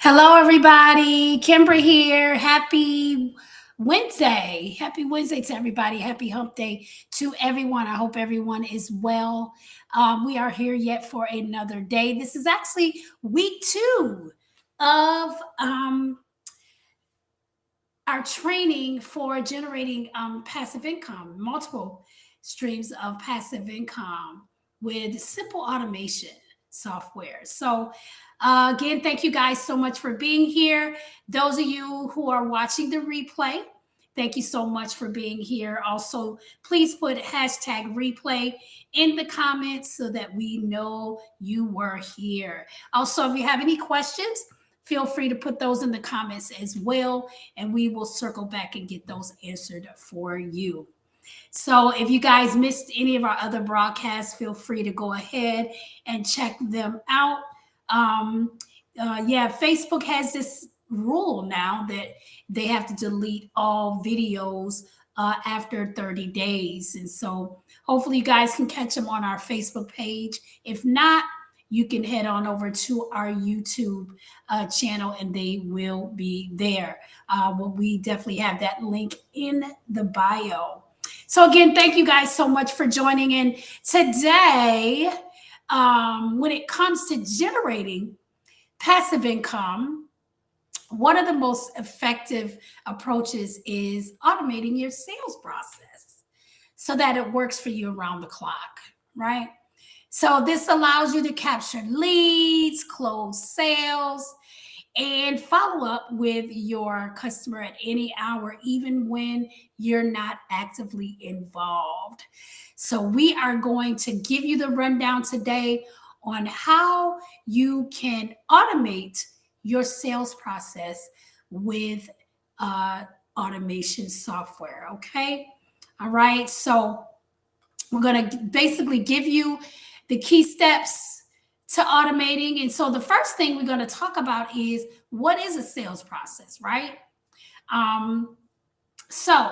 Hello, everybody. Kimber here. Happy Wednesday. Happy Wednesday to everybody. Happy hump day to everyone. I hope everyone is well. We are here yet for another day. This is actually week two of our training for generating passive income, multiple streams of passive income with simple automation software. So, again, thank you guys so much for being here. Those of you who are watching the replay, thank you so much for being here. Also, please put hashtag replay in the comments so that we know you were here. Also, if you have any questions, feel free to put those in the comments as well, and we will circle back and get those answered for you. So if you guys missed any of our other broadcasts, feel free to go ahead and check them out. Facebook has this rule now that they have to delete all videos after 30 days. And so hopefully you guys can catch them on our Facebook page. If not, you can head on over to our YouTube channel and they will be there. We definitely have that link in the bio. So again, thank you guys so much for joining in today. When it comes to generating passive income, one of the most effective approaches is automating your sales process so that it works for you around the clock, right? So this allows you to capture leads, close sales, and follow up with your customer at any hour, even when you're not actively involved. So we are going to give you the rundown today on how you can automate your sales process with automation software. Okay. All right. So we're going to basically give you the key steps to automating. And so the first thing we're going to talk about is what is a sales process, right? So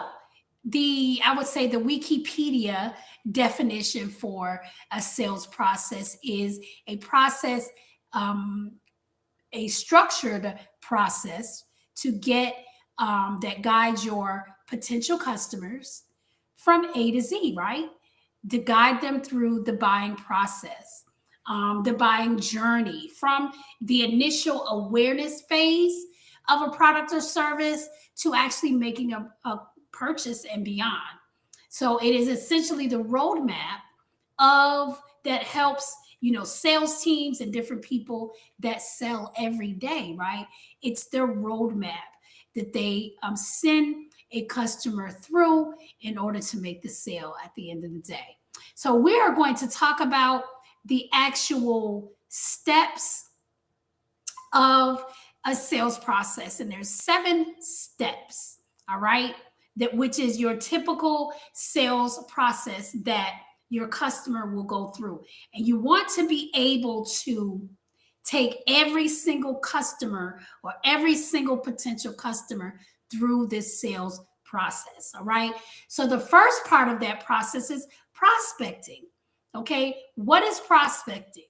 I would say the Wikipedia definition for a sales process is a process, a structured process to get that guides your potential customers from A to Z, right? To guide them through the buying process, the buying journey from the initial awareness phase of a product or service to actually making a purchase and beyond. So it is essentially the roadmap of that helps sales teams and different people that sell every day, right? It's their roadmap that they send a customer through in order to make the sale at the end of the day. So we are going to talk about the actual steps of a sales process, and there's 7 steps, all right, that which is your typical sales process that your customer will go through. And you want to be able to take every single customer or every single potential customer through this sales process. All right. So the first part of that process is prospecting. Okay. What is prospecting?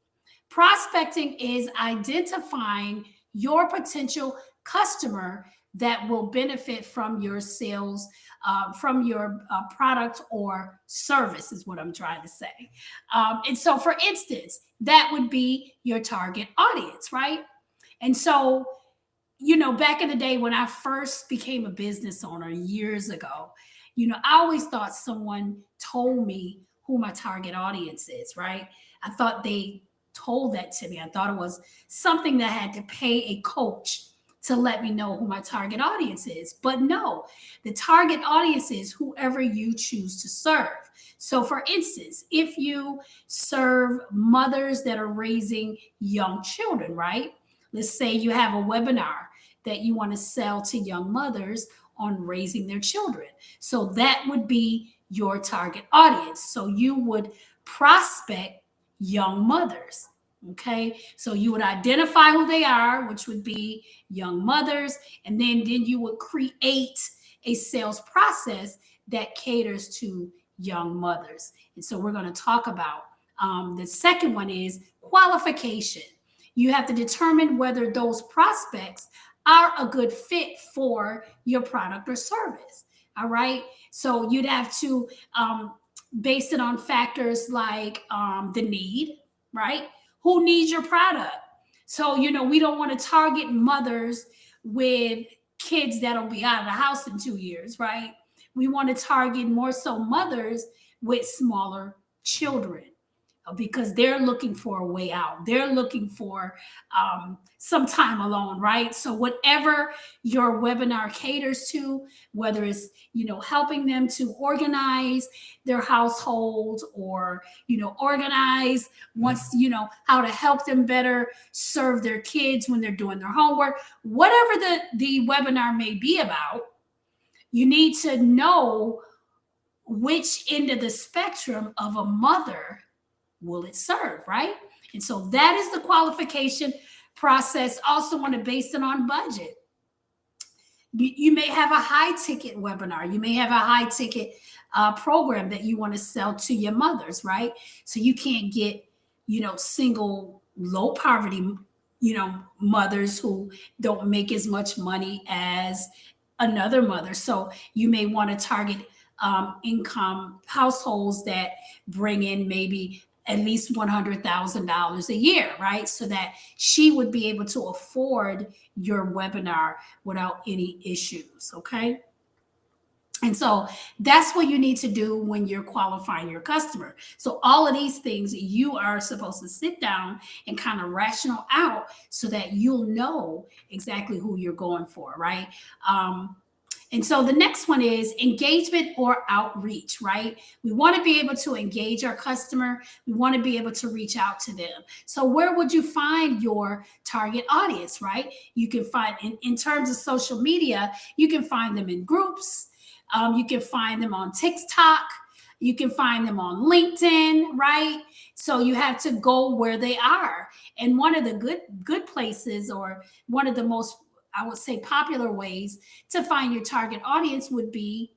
Prospecting is identifying your potential customer that will benefit from your sales, from your product or service, is what I'm trying to say. And so, for instance, that would be your target audience, right? And so, back in the day when I first became a business owner years ago, I always thought someone told me who my target audience is, right? I thought they told that to me. I thought it was something that I had to pay a coach to let me know who my target audience is. But no, the target audience is whoever you choose to serve. So, for instance, if you serve mothers that are raising young children, right? Let's say you have a webinar that you want to sell to young mothers on raising their children. So, that would be your target audience. So, you would prospect young mothers. Okay, so you would identify who they are, which would be young mothers, and then you would create a sales process that caters to young mothers. And so we're going to talk about the second one is qualification. You have to determine whether those prospects are a good fit for your product or service. All right. So you'd have to base it on factors like the need, right? Who needs your product? So, we don't want to target mothers with kids that'll be out of the house in 2 years, right? We want to target more so mothers with smaller children because they're looking for a way out. They're looking for some time alone, right? So whatever your webinar caters to, whether it's helping them to organize their household, or organize once how to help them better serve their kids when they're doing their homework, whatever the webinar may be about, you need to know which end of the spectrum of a mother will it serve, right? And so that is the qualification process. Also want to base it on budget. You may have a high ticket webinar. You may have a high ticket program that you want to sell to your mothers, right? So you can't get, single low poverty, mothers who don't make as much money as another mother. So you may want to target income households that bring in maybe at least $100,000 a year, right? So that she would be able to afford your webinar without any issues, okay? And so that's what you need to do when you're qualifying your customer. So all of these things you are supposed to sit down and kind of rational out so that you'll know exactly who you're going for, right? And so the next one is engagement or outreach, right? We want to be able to engage our customer. We want to be able to reach out to them. So where would you find your target audience, right? You can find in terms of social media, you can find them in groups. You can find them on TikTok. You can find them on LinkedIn, right? So you have to go where they are. And one of the good places, or one of the most, I would say, popular ways to find your target audience would be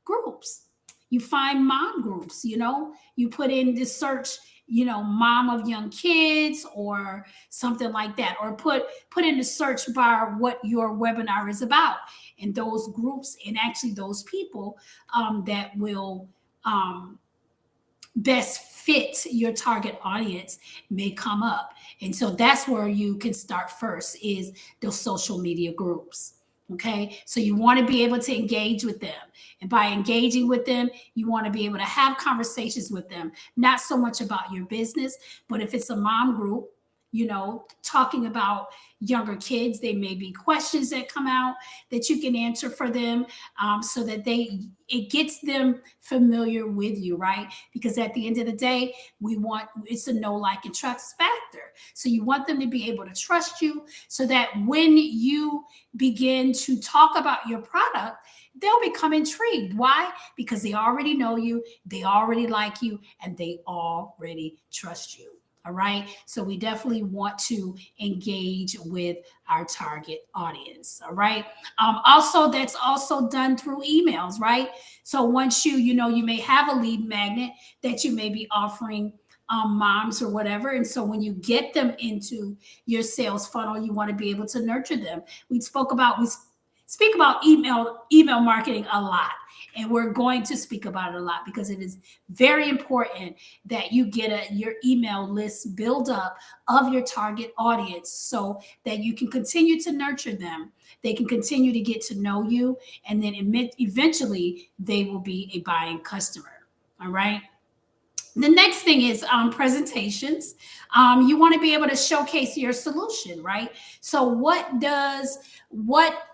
groups. You find mom groups, you put in the search, mom of young kids or something like that, or put in the search bar what your webinar is about. And those groups and actually those people that will best fit your target audience may come up. And so that's where you can start first, is those social media groups. Okay. So you want to be able to engage with them. And by engaging with them, you want to be able to have conversations with them, not so much about your business, but if it's a mom group, talking about younger kids, there may be questions that come out that you can answer for them, so that it gets them familiar with you, right? Because at the end of the day, it's a know, like, and trust factor. So you want them to be able to trust you so that when you begin to talk about your product, they'll become intrigued. Why? Because they already know you, they already like you, and they already trust you. All right. So we definitely want to engage with our target audience. All right. Also, that's also done through emails, right? So once you may have a lead magnet that you may be offering moms or whatever. And so when you get them into your sales funnel, you want to be able to nurture them. We speak about email marketing a lot. And we're going to speak about it a lot because it is very important that you get your email list build up of your target audience so that you can continue to nurture them. They can continue to get to know you, and then eventually they will be a buying customer. All right. The next thing is presentations. You want to be able to showcase your solution, right? So what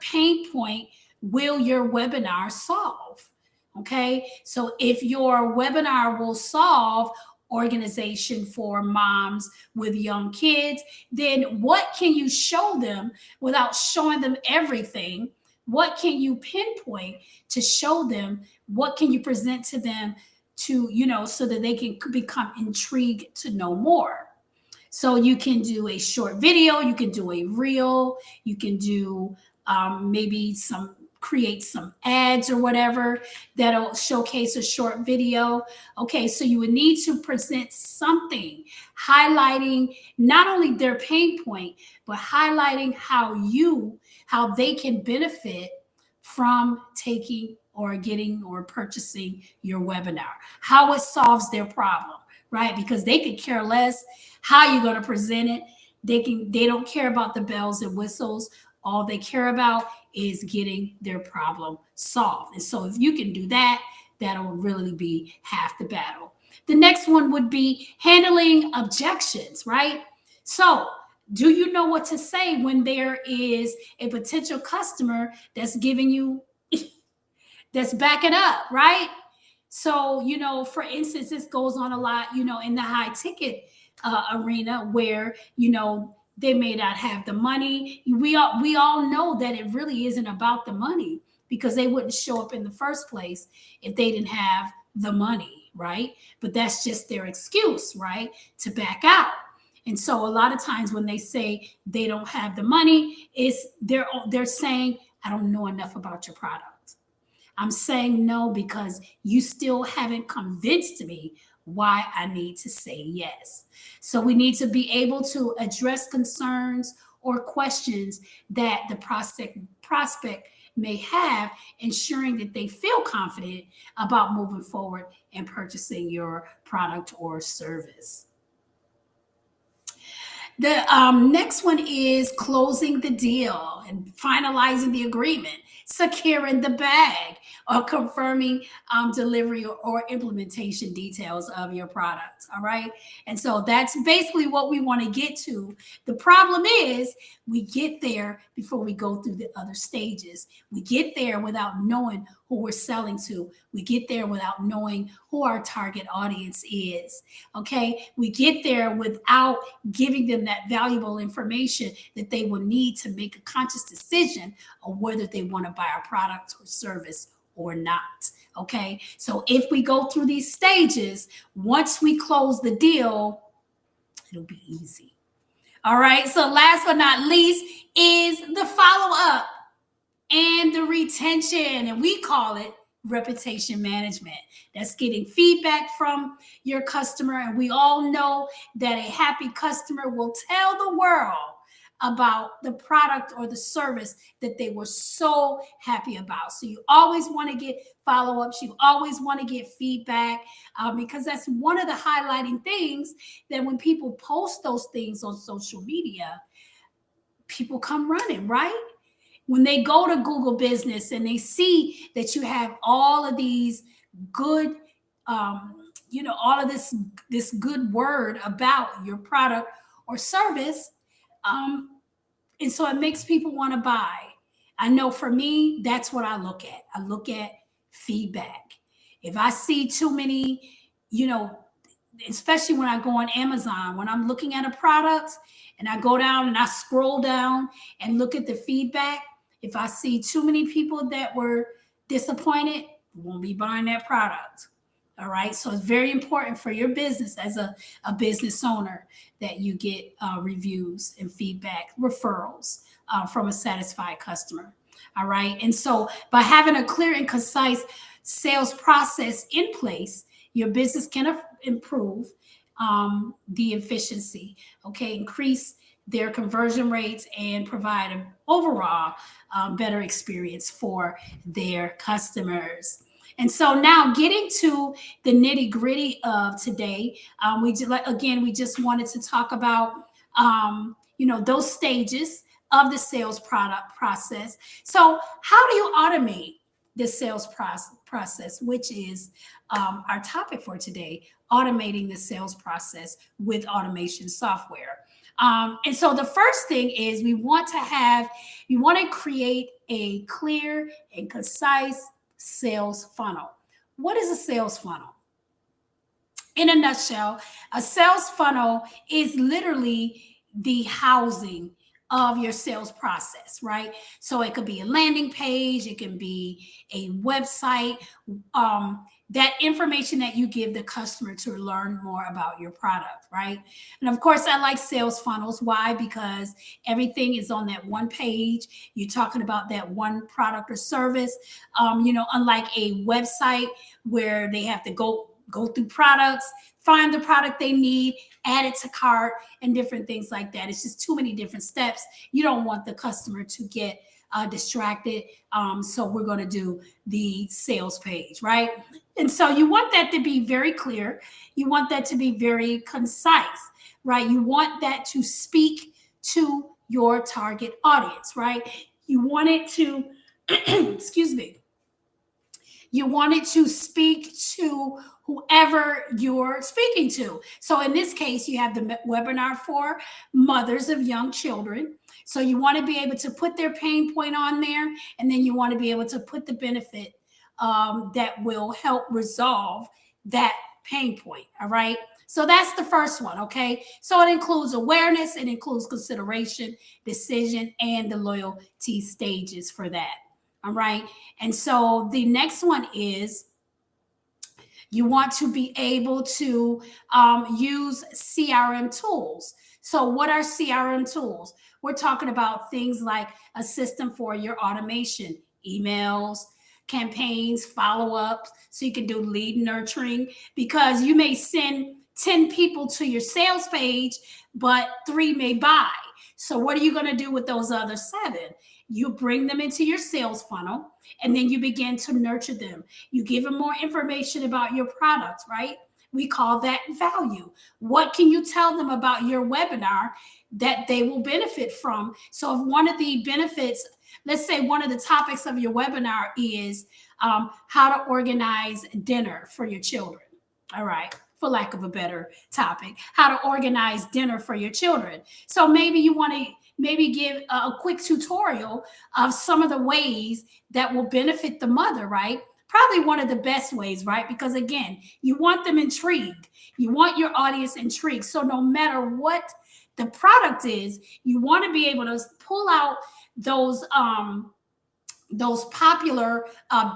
pain point will your webinar solve? Okay, so if your webinar will solve organization for moms with young kids, then what can you show them without showing them everything? What can you pinpoint to show them? What can you present to them so that they can become intrigued to know more? So you can do a short video, you can do a reel, you can do maybe some create some ads or whatever that'll showcase a short video. Okay, so you would need to present something highlighting not only their pain point, but highlighting how they can benefit from taking or getting or purchasing your webinar, how it solves their problem, right? Because they could care less how you're going to present it. They don't care about the bells and whistles. All they care about is getting their problem solved. And so if you can do that, that'll really be half the battle. The next one would be handling objections, right? So do you know what to say when there is a potential customer that's giving you that's backing up, right? So, for instance, this goes on a lot, in the high ticket arena where, they may not have the money. We all know that it really isn't about the money because they wouldn't show up in the first place if they didn't have the money, right? But that's just their excuse, right? To back out. And so a lot of times when they say they don't have the money, is they're saying, I don't know enough about your product. I'm saying no because you still haven't convinced me why I need to say yes. So we need to be able to address concerns or questions that the prospect may have, ensuring that they feel confident about moving forward and purchasing your product or service. The next one is closing the deal and finalizing the agreement, securing the bag, or confirming delivery or implementation details of your product. All right. And so that's basically what we want to get to. The problem is we get there before we go through the other stages. We get there without knowing who we're selling to. We get there without knowing who our target audience is. Okay. We get there without giving them that valuable information that they will need to make a conscious decision on whether they want to buy our product or service or not. Okay. So if we go through these stages, once we close the deal, it'll be easy. All right. So last but not least is the follow up and the retention. And we call it reputation management. That's getting feedback from your customer. And we all know that a happy customer will tell the world about the product or the service that they were so happy about. So you always want to get follow-ups. You always want to get feedback because that's one of the highlighting things that when people post those things on social media, people come running, right? When they go to Google Business and they see that you have all of these good, all of this good word about your product or service, and so it makes people want to buy. I know for me, that's what I look at. I look at feedback. If I see too many, especially when I go on Amazon, when I'm looking at a product and I go down and I scroll down and look at the feedback, if I see too many people that were disappointed, won't be buying that product. All right. So it's very important for your business as a business owner that you get reviews and feedback, referrals from a satisfied customer. All right. And so by having a clear and concise sales process in place, your business can improve the efficiency, okay, increase their conversion rates and provide an overall better experience for their customers. And so now getting to the nitty gritty of today, we just wanted to talk about, those stages of the sales product process. So how do you automate the sales process, which is our topic for today, automating the sales process with automation software. And so the first thing is we want to create a clear and concise sales funnel. What is a sales funnel? In a nutshell, a sales funnel is literally the housing of your sales process, right? So it could be a landing page, it can be a website that information that you give the customer to learn more about your product, right? And of course, I like sales funnels. Why? Because everything is on that one page. You're talking about that one product or service. Unlike a website where they have to go through products, find the product they need, add it to cart, and different things like that. It's just too many different steps. You don't want the customer to get distracted. So we're going to do the sales page, right? And so you want that to be very clear. You want that to be very concise, right? You want that to speak to your target audience, right? You want it to, excuse me, you want it to speak to whoever you're speaking to. So in this case, you have the webinar for mothers of young children. So you want to be able to put their pain point on there, and then you want to be able to put the benefit that will help resolve that pain point. All right. So that's the first one. Okay. So it includes awareness, it includes consideration, decision, and the loyalty stages for that. All right. And so the next one is you want to be able to use CRM tools. So, what are CRM tools? We're talking about things like a system for your automation, emails, campaigns, follow ups. So, you can do lead nurturing because you may send 10 people to your sales page, but 3 may buy. So, what are you going to do with those other 7? You bring them into your sales funnel and then you begin to nurture them. You give them more information about your products, right? We call that value. What can you tell them about your webinar that they will benefit from? So, if one of the benefits, let's say one of the topics of your webinar is how to organize dinner for your children. All right. For lack of a better topic, how to organize dinner for your children. So maybe you want to maybe give a quick tutorial of some of the ways that will benefit the mother, right? Probably one of the best ways, right? Because again, you want them intrigued. You want your audience intrigued. So no matter what the product is, you want to be able to pull out those popular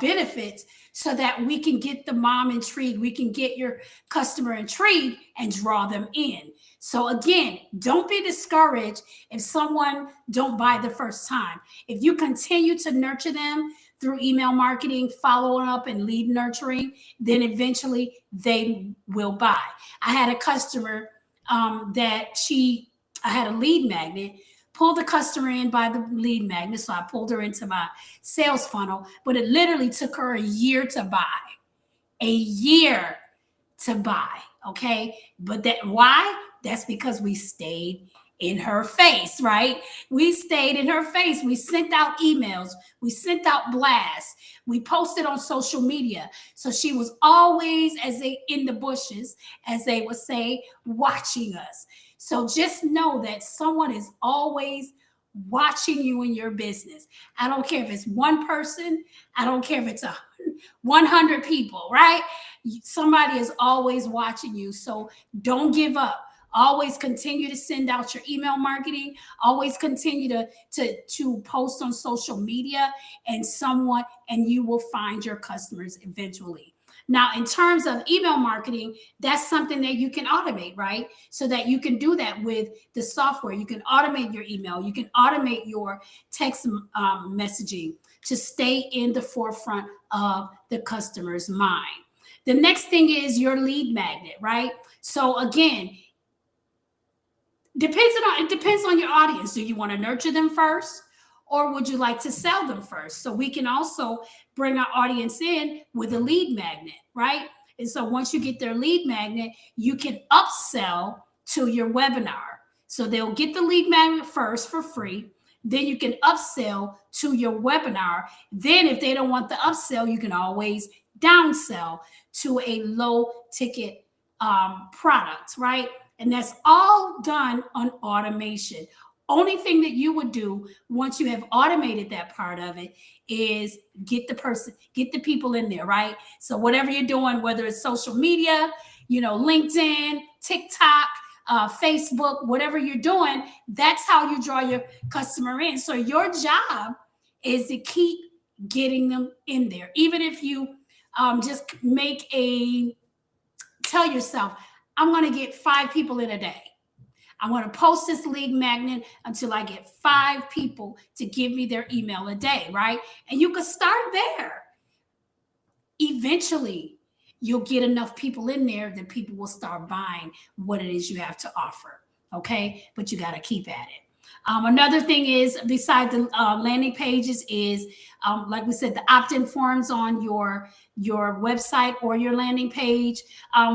benefits so that we can get the mom intrigued, we can get your customer intrigued and draw them in. So again, don't be discouraged if someone don't buy the first time. If you continue to nurture them through email marketing, following up, and lead nurturing, then eventually they will buy. I had a customer I had a lead magnet, pull the customer in by the lead magnet. So I pulled her into my sales funnel, but it literally took her a year to buy. A year to buy. Okay. But why? That's because we stayed in her face, right? We stayed in her face. We sent out emails. We sent out blasts. We posted on social media. So she was always, in the bushes, as they would say, watching us. So just know that someone is always watching you in your business. I don't care if it's one person. I don't care if it's 100 people, right? Somebody is always watching you. So don't give up. Always continue to send out your email marketing. Always continue to post on social media and you will find your customers eventually. Now, in terms of email marketing, that's something that you can automate, right? So that you can do that with the software. You can automate your email. You can automate your text messaging to stay in the forefront of the customer's mind. The next thing is your lead magnet, right? So again, it depends on your audience. Do you want to nurture them first? Or would you like to sell them first? So we can also bring our audience in with a lead magnet, right? And so once you get their lead magnet, you can upsell to your webinar. So they'll get the lead magnet first for free. Then you can upsell to your webinar. Then if they don't want the upsell, you can always downsell to a low ticket product, right? And that's all done on automation. Only thing that you would do once you have automated that part of it is get the people in there, right? So whatever you're doing, whether it's social media, LinkedIn, TikTok, Facebook, whatever you're doing, that's how you draw your customer in. So your job is to keep getting them in there. Even if you Just make a tell yourself, I'm going to get 5 people in a day. I want to post this lead magnet until I get 5 people to give me their email a day, right? And you can start there. Eventually, you'll get enough people in there that people will start buying what it is you have to offer. Okay, but you got to keep at it. Another thing is, besides the landing pages, is like we said, the opt-in forms on your website or your landing page.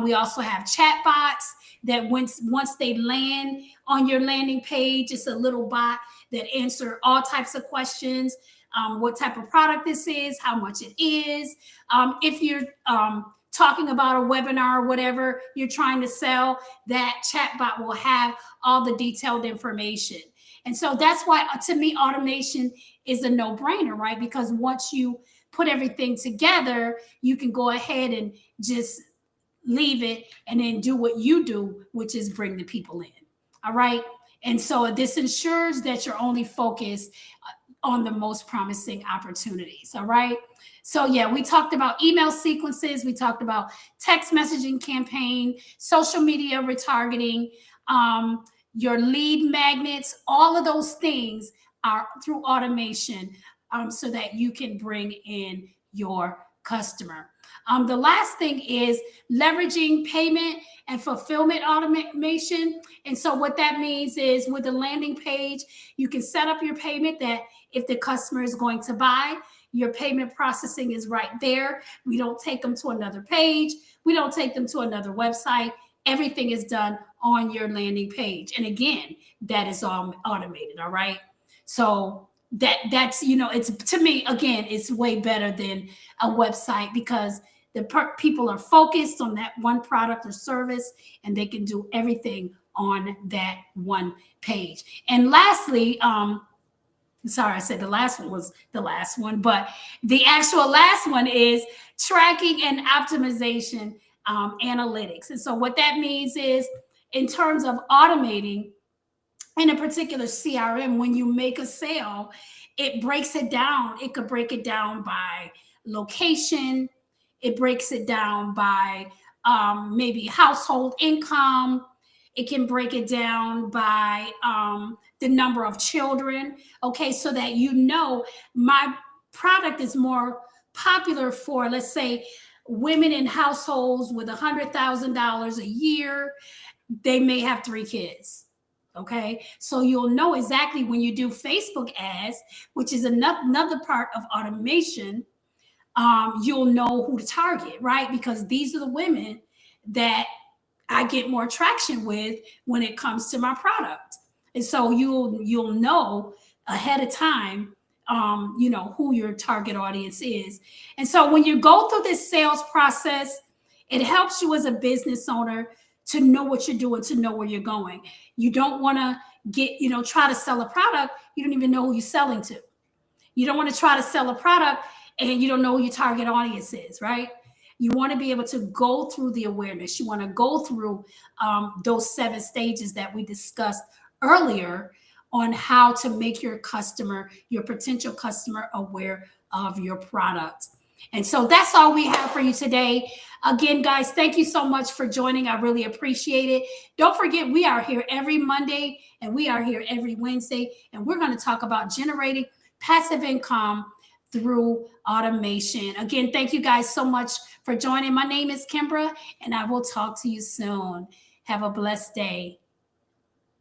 We also have chatbots that once they land on your landing page, it's a little bot that answer all types of questions. What type of product this is, how much it is. If you're talking about a webinar or whatever you're trying to sell, that chatbot will have all the detailed information. And so that's why, to me, automation is a no-brainer, right? Because once you put everything together, you can go ahead and just leave it and then do what you do, which is bring the people in. All right. And so this ensures that you're only focused on the most promising opportunities. All right. So yeah, we talked about email sequences. We talked about text messaging campaign, social media retargeting, your lead magnets. All of those things are through automation, so that you can bring in your customer. The last thing is leveraging payment and fulfillment automation. And so what that means is, with the landing page, you can set up your payment that if the customer is going to buy, your payment processing is right there. We don't take them to another page. We don't take them to another website. Everything is done on your landing page. And again, that is all automated. All right. So that's, it's, to me, again, it's way better than a website, because the people are focused on that one product or service, and they can do everything on that one page. And lastly, sorry, I said the last one was the last one, but the actual last one is tracking and optimization analytics. And so what that means is, in terms of automating in a particular CRM, when you make a sale, it breaks it down. It could break it down by location. It breaks it down by maybe household income. It can break it down by the number of children. Okay, so that my product is more popular for, let's say, women in households with $100,000 a year. They may have 3 kids. Okay, so you'll know exactly when you do Facebook ads, which is another part of automation. You'll know who to target, right? Because these are the women that I get more traction with when it comes to my product. And so you'll know ahead of time, who your target audience is. And so when you go through this sales process, it helps you as a business owner to know what you're doing, to know where you're going. You don't want to try to sell a product you don't even know who you're selling to. You don't want to try to sell a product and you don't know who your target audience is, right? You want to be able to go through the awareness. You want to go through those 7 stages that we discussed earlier on how to make your potential customer, aware of your product. And so that's all we have for you today. Again, guys, thank you so much for joining. I really appreciate it. Don't forget, we are here every Monday and we are here every Wednesday, and we're going to talk about generating passive income through automation. Again, thank you guys so much for joining. My name is Kimbra, and I will talk to you soon. Have a blessed day.